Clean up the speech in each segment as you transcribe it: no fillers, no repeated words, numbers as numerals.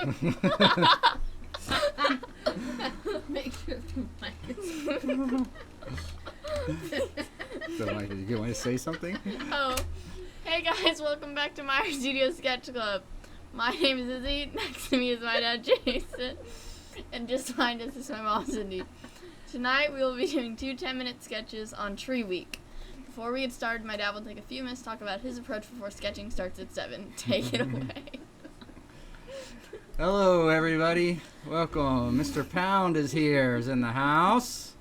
Make sure the mic is. So, Mike, did you want to say something? Oh, hey guys, welcome back to Mayr Studio Sketch Club. My name is Izzy. Next to me is my dad, Jason. And just behind us is my mom, Cindy. Tonight we will be doing 2 10-minute sketches on Tree Week. Before we get started, my dad will take a few minutes to talk about his approach before sketching starts at 7. Take it away. Hello, everybody. Welcome. Mr. Pound is here. Is in the house.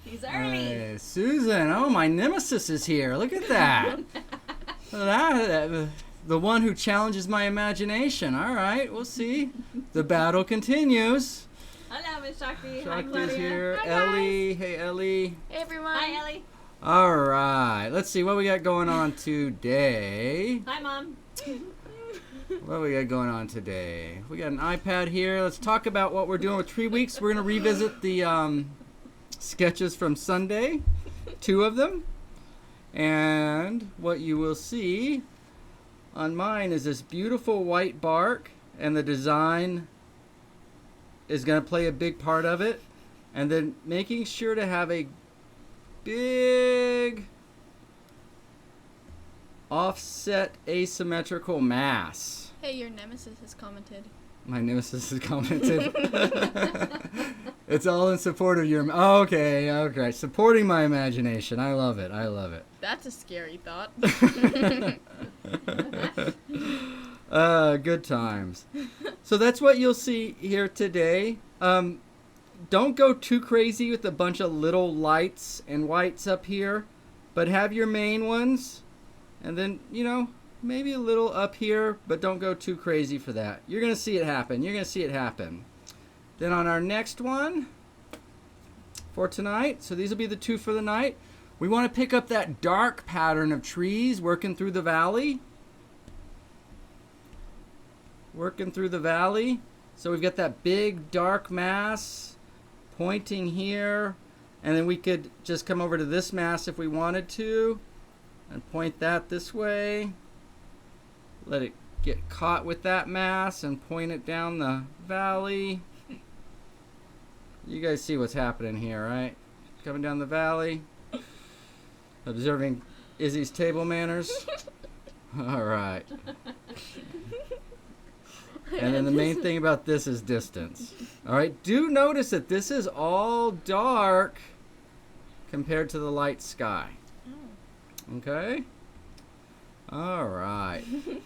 He's early. Hey, Susan. Oh, my nemesis is here. Look at that. The one who challenges my imagination. All right, we'll see. The battle continues. Hello, Miss Shakti. Hi, Shakti's Claudia. here. Hi, Ellie. Hey, Ellie. Hey everyone. Hi, Ellie. All right. Let's see what we got going on today. Hi, Mom. What we got going on today? We got an iPad here. Let's talk about what we're doing with Tree Weeks. We're going to revisit the sketches from Sunday, 2 of them. And what you will see on mine is this beautiful white bark, and the design is going to play a big part of it. And then making sure to have a big offset asymmetrical mass. Hey, your nemesis has commented. My nemesis has commented. It's all in support of your... Okay. Supporting my imagination. I love it. That's a scary thought. Good times. So that's what you'll see here today. Don't go too crazy with a bunch of little lights and whites up here, but have your main ones, and then, maybe a little up here, but don't go too crazy for that. You're going to see it happen. Then on our next one for tonight, so these will be the 2 for the night, we want to pick up that dark pattern of trees working through the valley. So we've got that big dark mass pointing here, and then we could just come over to this mass if we wanted to and point that this way. Let it get caught with that mass and point it down the valley. You guys see what's happening here, right? Coming down the valley. Observing Izzy's table manners. All right. And then the main thing about this is distance. All right. Do notice that this is all dark compared to the light sky. Okay. All right.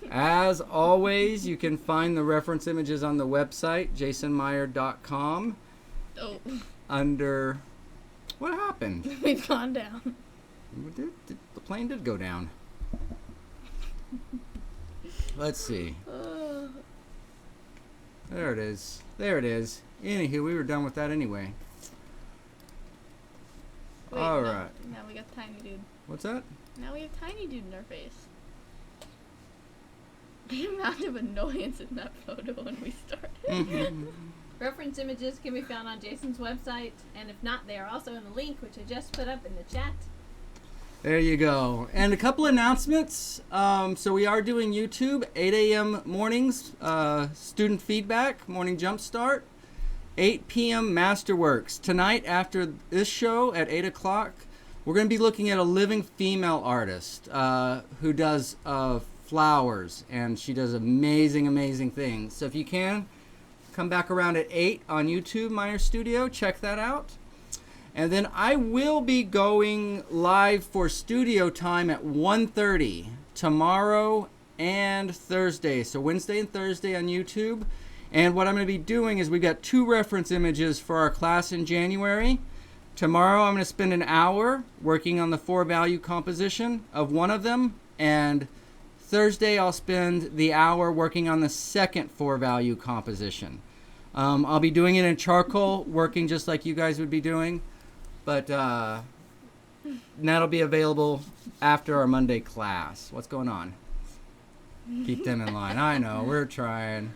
As always, you can find the reference images on the website, jasonmayr.com. Oh. Under... What happened? We've gone down. The plane did go down. Let's see. There it is. Anywho, we were done with that anyway. Wait, all no, right. Now we got Tiny Dude. What's that? Now we have Tiny Dude in our face. The amount of annoyance in that photo when we started. Reference images can be found on Jason's website, and if not, they are also in the link, which I just put up in the chat. There you go. And a couple announcements. So we are doing YouTube, 8 a.m. mornings, student feedback, morning jump start. 8 p.m. Masterworks. Tonight, after this show at 8 o'clock, we're going to be looking at a living female artist who does flowers, and she does amazing things. So if you can, come back around at 8 on YouTube, Mayr Studio. Check that out. And then I will be going live for studio time at 1:30 tomorrow and Thursday. So Wednesday and Thursday on YouTube. And what I'm going to be doing is we've got 2 reference images for our class in January. Tomorrow I'm going to spend an hour working on the 4-value composition of one of them. And Thursday I'll spend the hour working on the second 4-value composition. I'll be doing it in charcoal, working just like you guys would be doing. But that'll be available after our Monday class. What's going on? Keep them in line. I know, we're trying.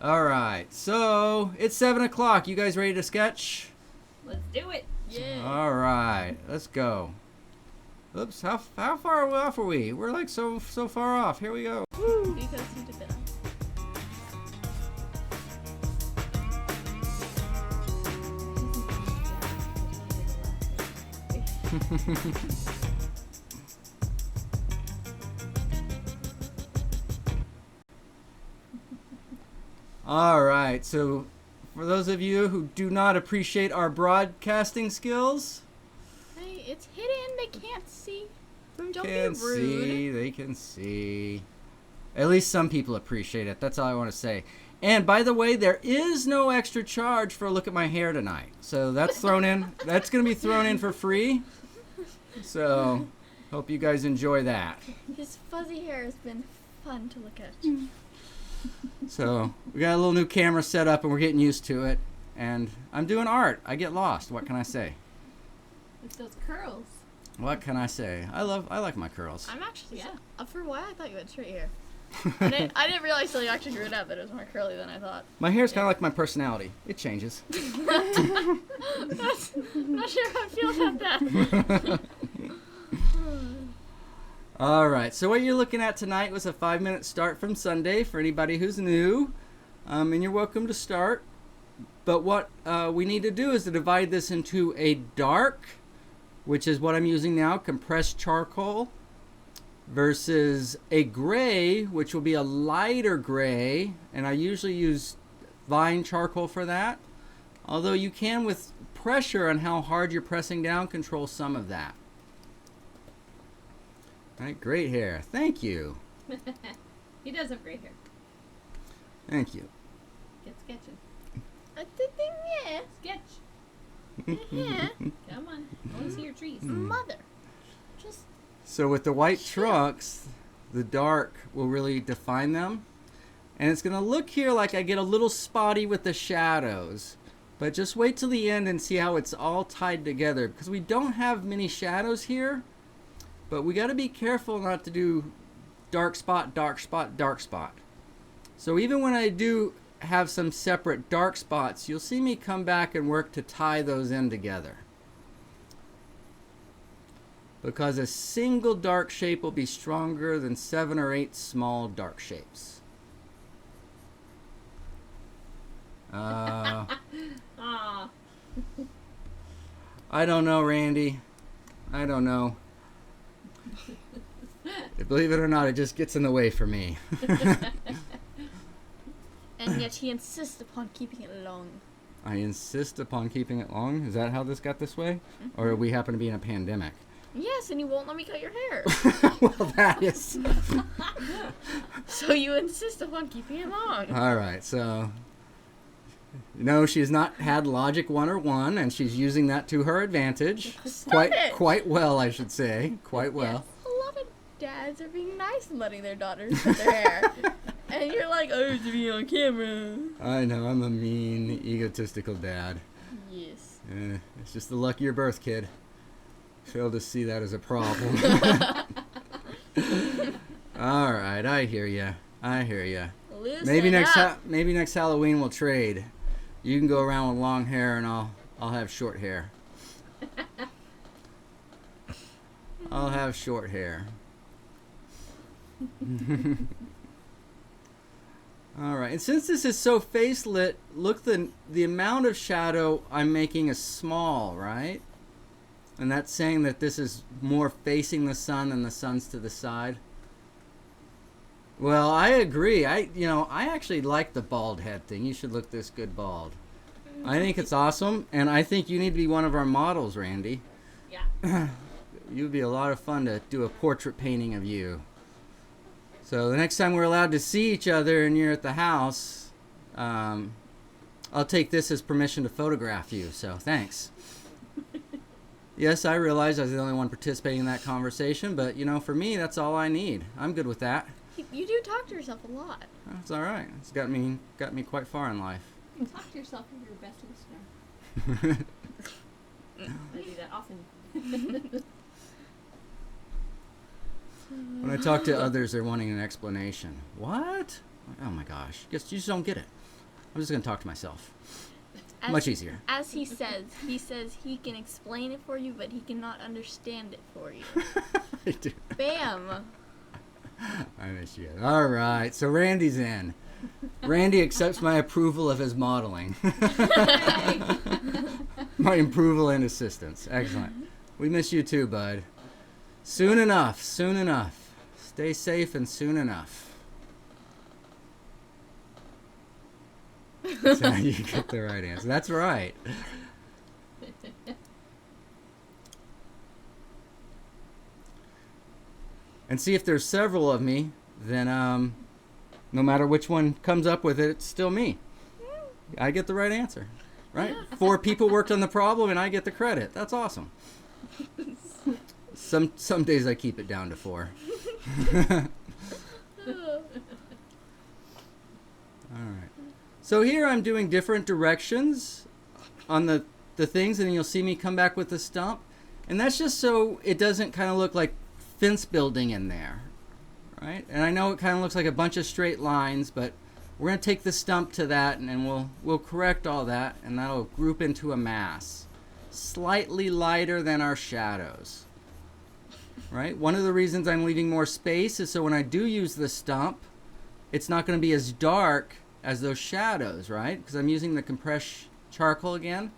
All right, so it's 7 o'clock. You guys ready to sketch? Let's do it. Yeah. All right, let's go. Oops, how far off are we? We're like so far off. Here we go. Because you did that. All right, so for those of you who do not appreciate our broadcasting skills, Hey, it's hidden. They can't see. they Don't be can rude. see, they can see. At least some people appreciate it. That's all I want to say. And by the way, there is no extra charge for a look at my hair tonight. So that's thrown in. That's going to be thrown in for free. So hope you guys enjoy that. His fuzzy hair has been fun to look at. So we got a little new camera set up and we're getting used to it. And I'm doing art. I get lost. What can I say? It's those curls. What can I say? I like my curls. I'm actually Yeah. for a while I thought you had straight hair. I didn't realize till you actually grew it out that it was more curly than I thought. My hair's kind of like my personality. It changes. I'm not sure how I feel about that. All right. So what you're looking at tonight was a 5-minute start from Sunday for anybody who's new. And you're welcome to start. But what we need to do is to divide this into a dark, which is what I'm using now, compressed charcoal, versus a gray, which will be a lighter gray. And I usually use vine charcoal for that. Although you can, with pressure on how hard you're pressing down, control some of that. All right, great hair. Thank you. He does have great hair. Thank you. Get sketching. Yeah. Sketch. Yeah. Come on. I want to see your trees. Mother. Just So with the white trucks, the dark will really define them. And it's going to look here like I get a little spotty with the shadows. But just wait till the end and see how it's all tied together. Because we don't have many shadows here. But we got to be careful not to do dark spot, dark spot, dark spot. So even when I do have some separate dark spots, you'll see me come back and work to tie those in together. Because a single dark shape will be stronger than 7 or 8 small dark shapes. Aw. I don't know, Randy. I don't know. Believe it or not, it just gets in the way for me. and yet he insists upon keeping it long. I insist upon keeping it long. Is that how this got this way? Or we happen to be in a pandemic? Yes, and you won't let me cut your hair. Well, that is... So you insist upon keeping it long. All right, so... No, she's not had Logic 101, and she's using that to her advantage. Stop it. Quite well, I should say. Quite well. A lot of dads are being nice and letting their daughters cut their hair. And you're like, oh, to be on camera. I know, I'm a mean, egotistical dad. Yes. It's just the luck of your birth, kid. Fail to see that as a problem. All right, I hear ya. I hear ya. Loosen Maybe next Halloween we'll trade. You can go around with long hair, and I'll have short hair. I'll have short hair. All right, and since this is so face lit, look, the amount of shadow I'm making is small, right? And that's saying that this is more facing the sun than the sun's to the side. Well, I agree. I actually like the bald head thing. You should look this good bald. I think it's awesome, and I think you need to be one of our models, Randy. Yeah. You'd be a lot of fun to do a portrait painting of you. So the next time we're allowed to see each other and you're at the house, I'll take this as permission to photograph you, so thanks. Yes, I realize I was the only one participating in that conversation, but, for me, that's all I need. I'm good with that. You do talk to yourself a lot. That's all right. It's got me quite far in life. Talk to yourself if you're your best listener. I do that often. When I talk to others, they're wanting an explanation. What? Oh my gosh. Guess you just don't get it. I'm just going to talk to myself. Much easier. As he says he can explain it for you, but he cannot understand it for you. I do. Bam. I miss you. All right. So Randy's in. Randy accepts my approval of his modeling. My approval and assistance. Excellent. We miss you too, bud. Soon enough, soon enough. Stay safe and soon enough. That's how you get the right answer. That's right. And see, if there's several of me, then no matter which one comes up with it, it's still me. I get the right answer, right? 4 people worked on the problem, and I get the credit. That's awesome. Some days I keep it down to 4. All right. So here I'm doing different directions on the things, and then you'll see me come back with the stump. And that's just so it doesn't kind of look like fence building in there, right? And I know it kind of looks like a bunch of straight lines, but we're going to take the stump to that, and then we'll correct all that, and that'll group into a mass. Slightly lighter than our shadows, right? One of the reasons I'm leaving more space is so when I do use the stump, it's not going to be as dark as those shadows, right? Because I'm using the compressed charcoal again.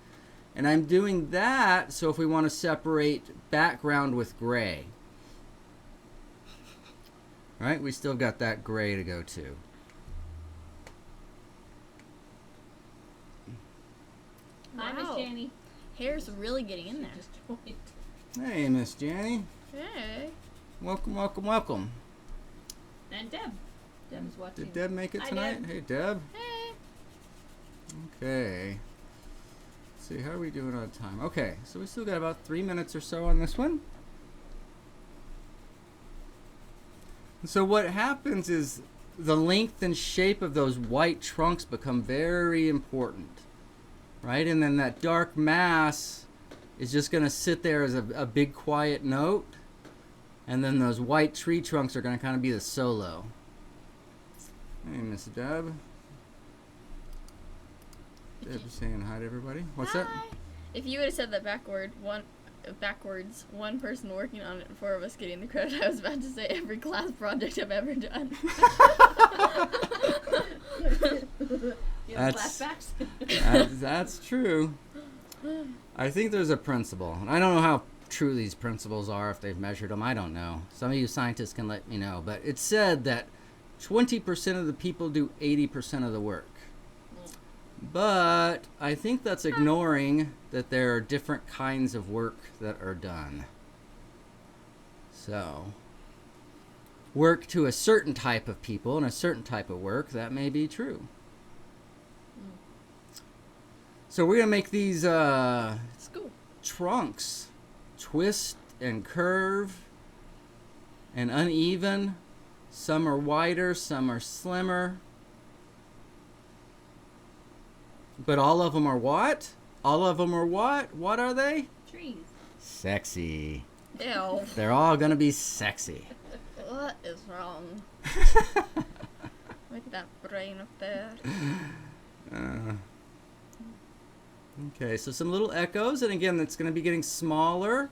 And I'm doing that so if we want to separate background with gray. Right? We still got that gray to go to. Hi, Miss Wow. Janny. Hair's really getting in there. Just joined. Hey, Miss Janny. Hey. Welcome, welcome, welcome. And Deb. Deb's watching. Did Deb make it Hi, tonight? Deb. Hey, Deb. Hey. Okay. Let's see, how are we doing on time? Okay, so we still got about 3 minutes or so on this one. So what happens is the length and shape of those white trunks become very important, right? And then that dark mass is just going to sit there as a big quiet note, and then those white tree trunks are going to kind of be the solo. Hey, Miss Deb. Deb's saying hi to everybody. What's Hi. that? If you would have said that backwards, one person working on it and 4 of us getting the credit, I was about to say every class project I've ever done. You have That's- flashbacks? That's true. I think there's a principle. I don't know how true these principles are, if they've measured them. I don't know. Some of you scientists can let me know. But it's said that 20% of the people do 80% of the work. But I think that's ignoring that there are different kinds of work that are done. So, work to a certain type of people and a certain type of work, that may be true. So we're going to make these School. trunks twist and curve and uneven. Some are wider, some are slimmer. But all of them are what? All of them are what? What are they? Trees. Ew. Sexy. They're all going to be sexy. What is wrong with that brain up there? Okay, so some little echoes, and again, that's going to be getting smaller.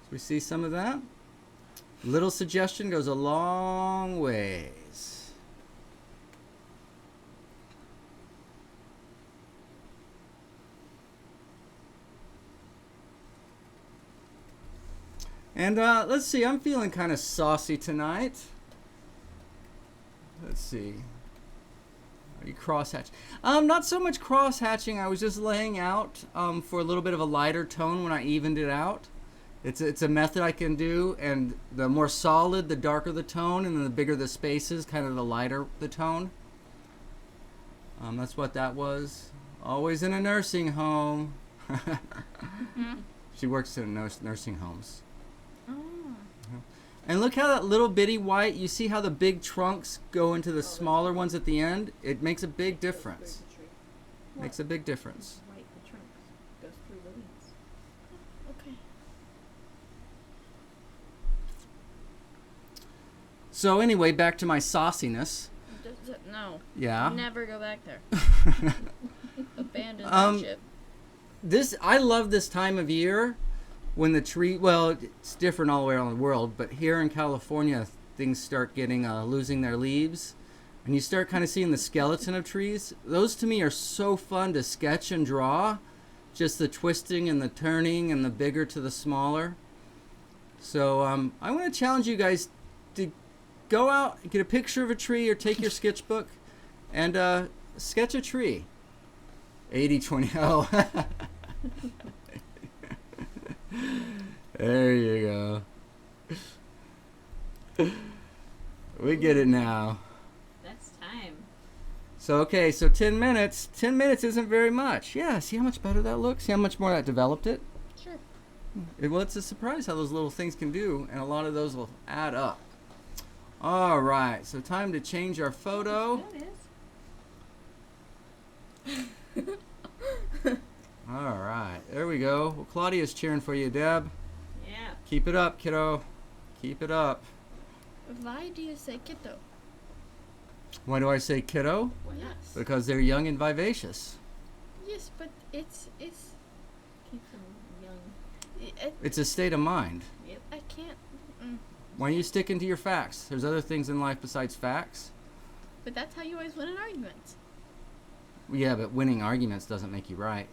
So we see some of that. Little suggestion goes a long ways. And let's see, I'm feeling kind of saucy tonight. Let's see. Are you cross-hatching? Not so much cross-hatching. I was just laying out for a little bit of a lighter tone when I evened it out. It's a method I can do, and the more solid, the darker the tone, and then the bigger the spaces, kind of the lighter the tone. That's what that was. Always in a nursing home. She works in nursing homes. And look how that little bitty white, you see how the big trunks go into the smaller ones at the end? It makes a big difference. Makes a big difference. White, the trunk goes through the leaves. Okay. So anyway, back to my sauciness. No. Yeah. Never go back there. Abandon Um, that ship. I love this time of year when the tree, well, it's different all the way around the world, but here in California, things start getting, losing their leaves, and you start kind of seeing the skeleton of trees. Those to me are so fun to sketch and draw, just the twisting and the turning and the bigger to the smaller. So I want to challenge you guys to go out, get a picture of a tree, or take your sketchbook and sketch a tree. 80-20. Oh. There you go. We get it now. That's time. So, okay, so 10 minutes. 10 minutes isn't very much. Yeah, see how much better that looks? See how much more that developed it? Sure. Well, it's a surprise how those little things can do, and a lot of those will add up. All right, so time to change our photo. That is. All right, there we go. Well, Claudia's cheering for you, Deb. Yeah. Keep it up, kiddo. Keep it up. Why do you say kiddo? Why do I say kiddo? Yes. Because they're young and vivacious. Yes, but it's Keep them young. It's a state of mind. Yep. I can't. Why don't you stick into your facts? There's other things in life besides facts. But that's how you always win an argument. Yeah, but winning arguments doesn't make you right.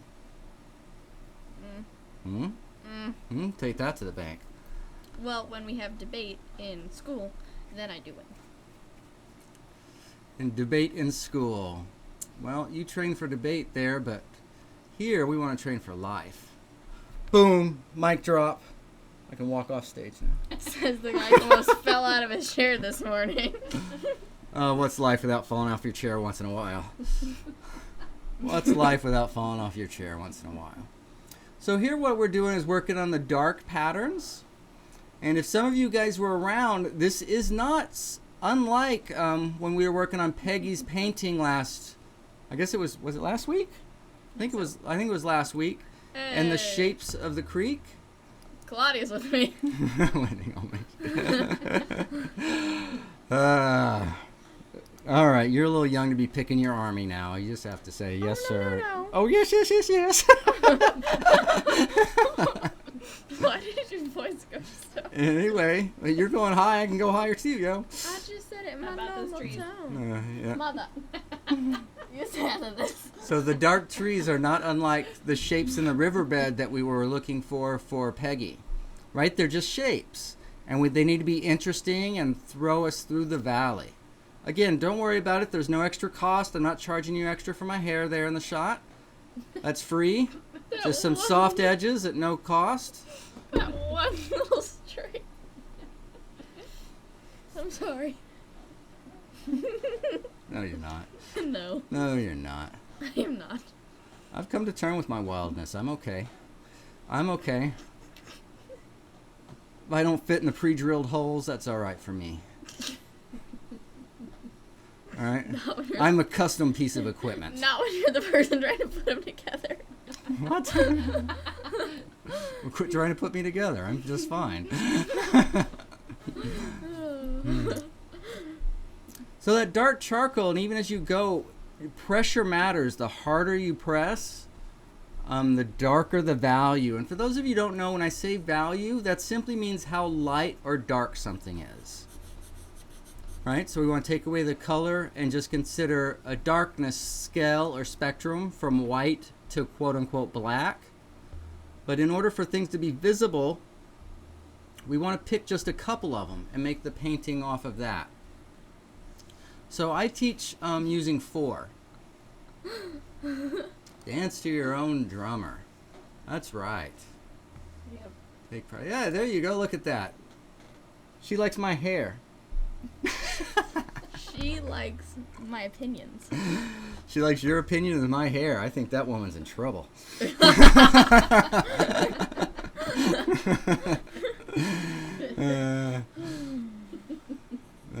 Take that to the bank. Well, when we have debate in school, then I do win. And debate in school. Well, you train for debate there, but here we want to train for life. Boom, mic drop. I can walk off stage now. Says the guy who almost fell out of his chair this morning. What's life without falling off your chair once in a while? What's life without falling off your chair once in a while? So here what we're doing is working on the dark patterns. And if some of you guys were around, this is not unlike when we were working on Peggy's painting last, I guess it was it last week? I think it was last week. Hey. And the shapes of the creek. Claudia's with me. Waiting on me. All right, you're a little young to be picking your army now. You just have to say yes, sir. No. Oh, yes. Why did your voice go so? Anyway, you're going high. I can go higher too, yo. I just said it in my How about those normal trees? tone. Yeah. Mother. You said this. So the dark trees are not unlike the shapes in the riverbed that we were looking for Peggy, right? They're just shapes, and they need to be interesting and throw us through the valley. Again, don't worry about it. There's no extra cost. I'm not charging you extra for my hair there in the shot. That's free. Just some soft edges at no cost. That one little string. I'm sorry. No, you're not. No, No, you're not. I am not. I've come to terms with my wildness. I'm okay. If I don't fit in the pre-drilled holes, that's all right for me. All right? I'm a custom piece of equipment. Not when you're the person trying to put them together. What? Well, quit trying to put me together. I'm just fine. So that dark charcoal, and even as you go, pressure matters. The harder you press, the darker the value. And for those of you who don't know, when I say value, that simply means how light or dark something is. Right? So we want to take away the color and just consider a darkness scale or spectrum from white to quote-unquote black. But in order for things to be visible, we want to pick just a couple of them and make the painting off of that. So I teach using 4. Dance to your own drummer. That's right. Yep. Take pride. Yeah, there you go. Look at that. She likes my hair. She likes my opinions. She likes your opinion of my hair. I think that woman's in trouble.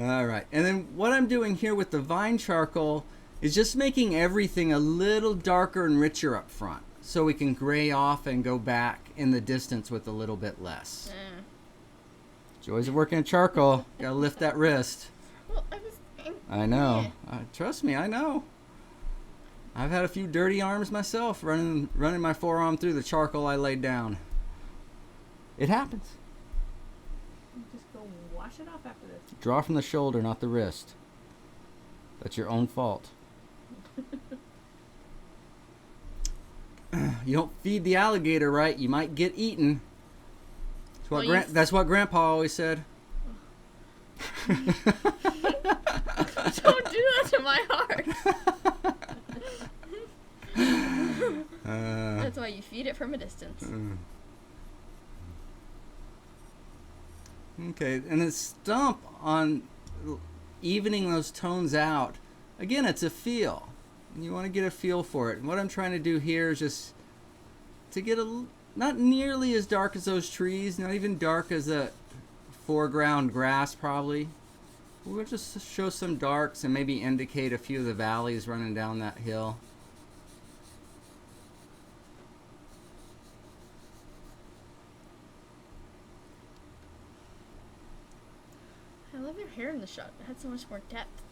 All right. And then what I'm doing here with the vine charcoal is just making everything a little darker and richer up front so we can gray off and go back in the distance with a little bit less. Joys of working in charcoal. Gotta lift that wrist. Well, I know. Trust me, I know. I've had a few dirty arms myself running my forearm through the charcoal I laid down. It happens. Just go wash it off after this. Draw from the shoulder, not the wrist. That's your own fault. you don't feed the alligator right, you might get eaten. That's what Grandpa always said. Don't do that to my heart. That's why you feed it from a distance. Okay, and then stump on evening those tones out. Again, it's a feel. You want to get a feel for it. And what I'm trying to do here is just to get not nearly as dark as those trees, not even dark as the foreground grass probably. We'll just show some darks and maybe indicate a few of the valleys running down that hill. I love your hair in the shot. It had so much more depth.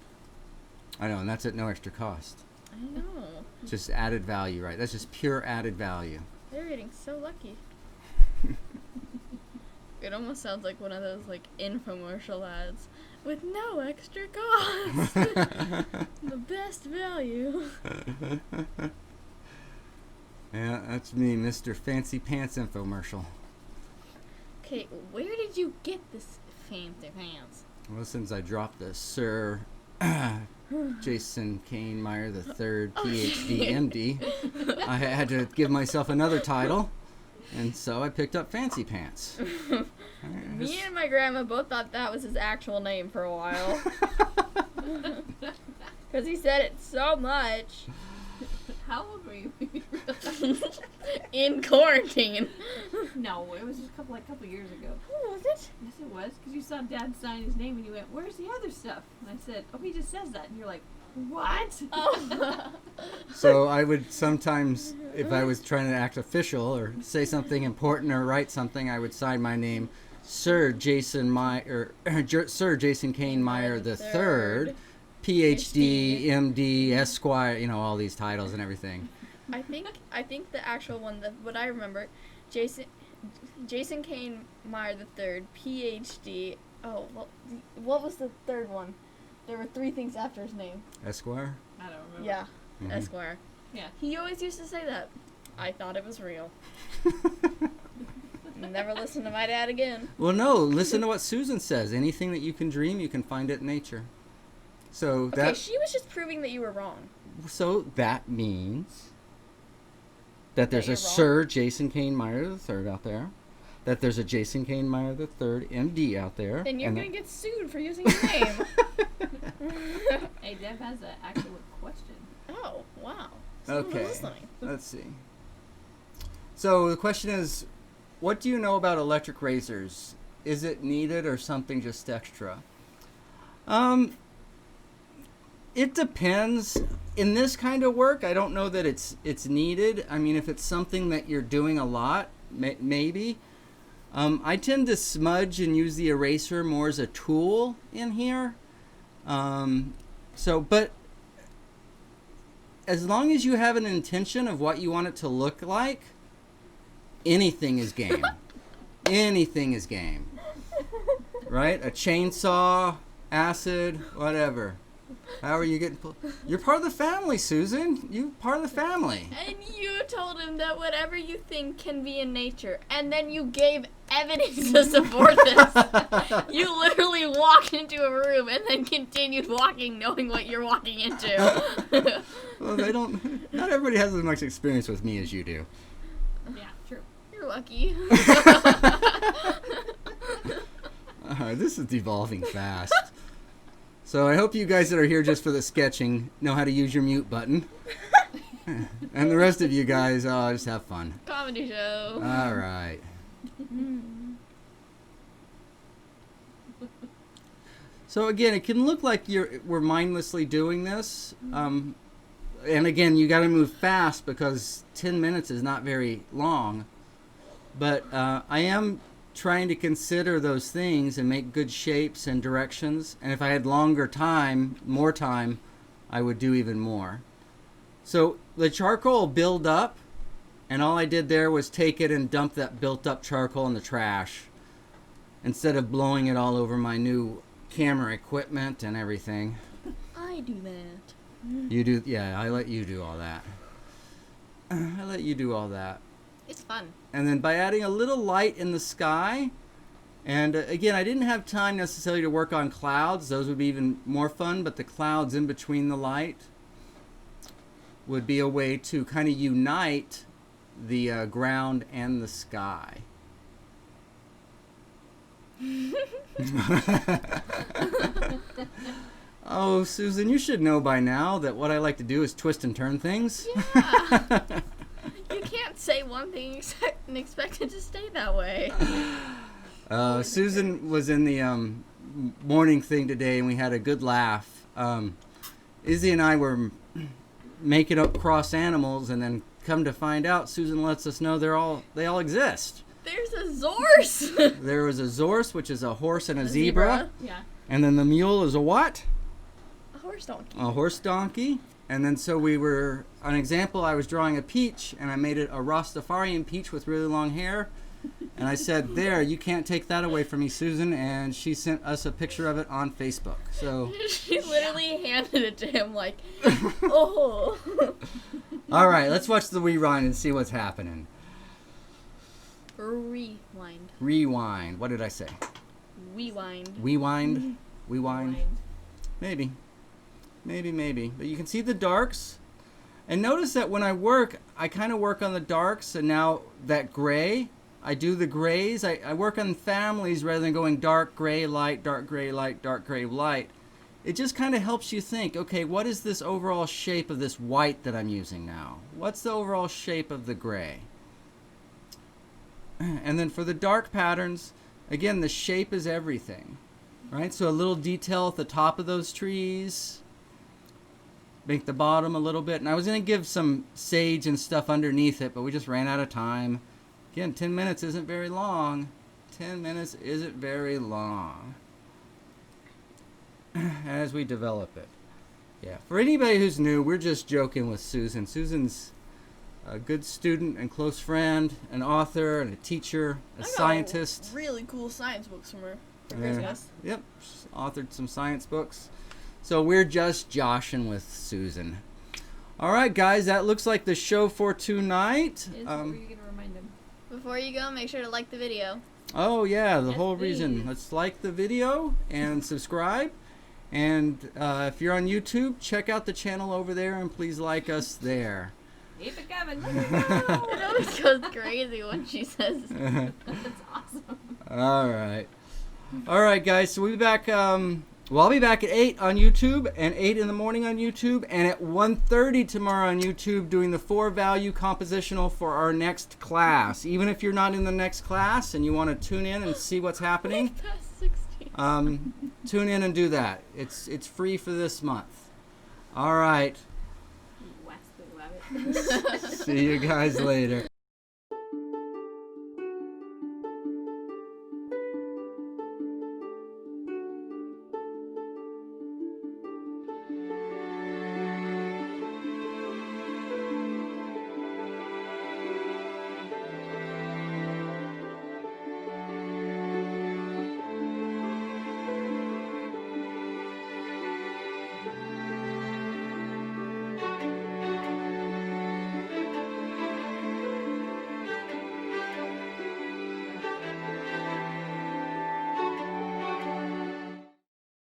I know, and that's at no extra cost. I know. Just added value, right? That's just pure added value. They're getting so lucky. It almost sounds like one of those like infomercial ads with no extra cost. The best value. Yeah, that's me, Mr. Fancy Pants infomercial. Okay, where did you get this fancy pants? Well, since I dropped the Sir Jason Kane Mayr III, PhD, MD, I had to give myself another title, and so I picked up Fancy Pants. Me and my grandma both thought that was his actual name for a while. Because he said it so much. How old were you? In quarantine. No, it was just a couple years ago. Oh, was it? Yes, it was. Because you saw Dad sign his name and you went, "Where's the other stuff?" And I said, "Oh, he just says that." And you're like, "What?" Oh. So I would sometimes, if I was trying to act official or say something important or write something, I would sign my name, Sir Jason Sir Jason Kane Mayr III, PhD, MD, Esquire, you know, all these titles and everything. I think the actual one, what I remember, Jason Kane Mayr III, PhD. Oh, what was the third one? There were three things after his name. Esquire? I don't remember. Yeah, Mhm. Esquire. Yeah. He always used to say that. I thought it was real. Never listen to my dad again. Well, no, listen to what Susan says. Anything that you can dream, you can find it in nature. So Okay, she was just proving that you were wrong. that means that there's you're a wrong? Sir Jason Kane Mayr III out there, that there's a Jason Kane Mayr III, MD out there. Then you're and going to get sued for using his name. Hey, Deb has an actual question. Oh, wow. Someone's Okay, listening. let's see. So the question is, what do you know about electric razors? Is it needed or something just extra? It depends. In this kind of work, I don't know that it's needed. I mean, if it's something that you're doing a lot, maybe. I tend to smudge and use the eraser more as a tool in here. But as long as you have an intention of what you want it to look like, anything is game. Anything is game. Right? A chainsaw, acid, whatever. How are you getting You're part of the family, Susan. You're part of the family. And you told him that whatever you think can be in nature, and then you gave evidence to support this. You literally walked into a room and then continued walking knowing what you're walking into. Well, not everybody has as much experience with me as you do. Yeah, true. You're lucky. This is devolving fast. So I hope you guys that are here just for the sketching know how to use your mute button. And the rest of you guys, just have fun. Comedy show. All right. So again, it can look like we're mindlessly doing this. And again, you got to move fast because 10 minutes is not very long. But I am trying to consider those things and make good shapes and directions. And if I had more time, I would do even more. So the charcoal will build up, and all I did there was take it and dump that built up charcoal in the trash instead of blowing it all over my new camera equipment and everything. I do that. You do, yeah, I let you do all that. I let you do all that. It's fun. And then by adding a little light in the sky, and again, I didn't have time necessarily to work on clouds. Those would be even more fun, but the clouds in between the light would be a way to kind of unite the ground and the sky. Oh, Susan, you should know by now that what I like to do is twist and turn things. Yeah. You can't say one thing and expect it to stay that way. Susan was in the morning thing today, and we had a good laugh. Izzy and I were making up cross animals, and then come to find out, Susan lets us know they all exist. There's a zorse. There was a zorse, which is a horse and a zebra. Yeah. And then the mule is a what? A horse donkey. A horse donkey. And then so we were, an example, I was drawing a peach, and I made it a Rastafarian peach with really long hair. And I said, there, you can't take that away from me, Susan. And she sent us a picture of it on Facebook. So She literally handed it to him like, oh. all right, let's watch the rewind and see what's happening. Rewind. Rewind. What did I say? Rewind. Rewind. Rewind. Maybe. But you can see the darks. And notice that when I work, I kind of work on the darks. And now that gray, I do the grays. I work on families rather than going dark gray, light, dark gray, light, dark gray, light. It just kind of helps you think, okay, what is this overall shape of this white that I'm using now? What's the overall shape of the gray? And then for the dark patterns, again, the shape is everything, right? So a little detail at the top of those trees, make the bottom a little bit. And I was going to give some sage and stuff underneath it, but we just ran out of time. Again, 10 minutes isn't very long. 10 minutes isn't very long as we develop it. Yeah, for anybody who's new, we're just joking with Susan. Susan's a good student and close friend, an author and a teacher, a scientist. Really cool science books from her for Yeah. Christmas. Yep, she's authored some science books. So we're just joshing with Susan. All right, guys, that looks like the show for tonight. What were you going to remind them? Before you go, make sure to like the video. Oh, yeah, the Yes, whole please. reason. Let's like the video and subscribe. And if you're on YouTube, check out the channel over there and please like us there. Keep it coming. It always goes crazy when she says. That's awesome. All right. All right, guys. So we'll be back. I'll be back at 8 on YouTube and 8 in the morning on YouTube and at 1:30 tomorrow on YouTube doing the 4-value compositional for our next class. Even if you're not in the next class and you want to tune in and see what's happening, Past 16. tune in and do that. It's free for this month. All right. West, we love it. See you guys later.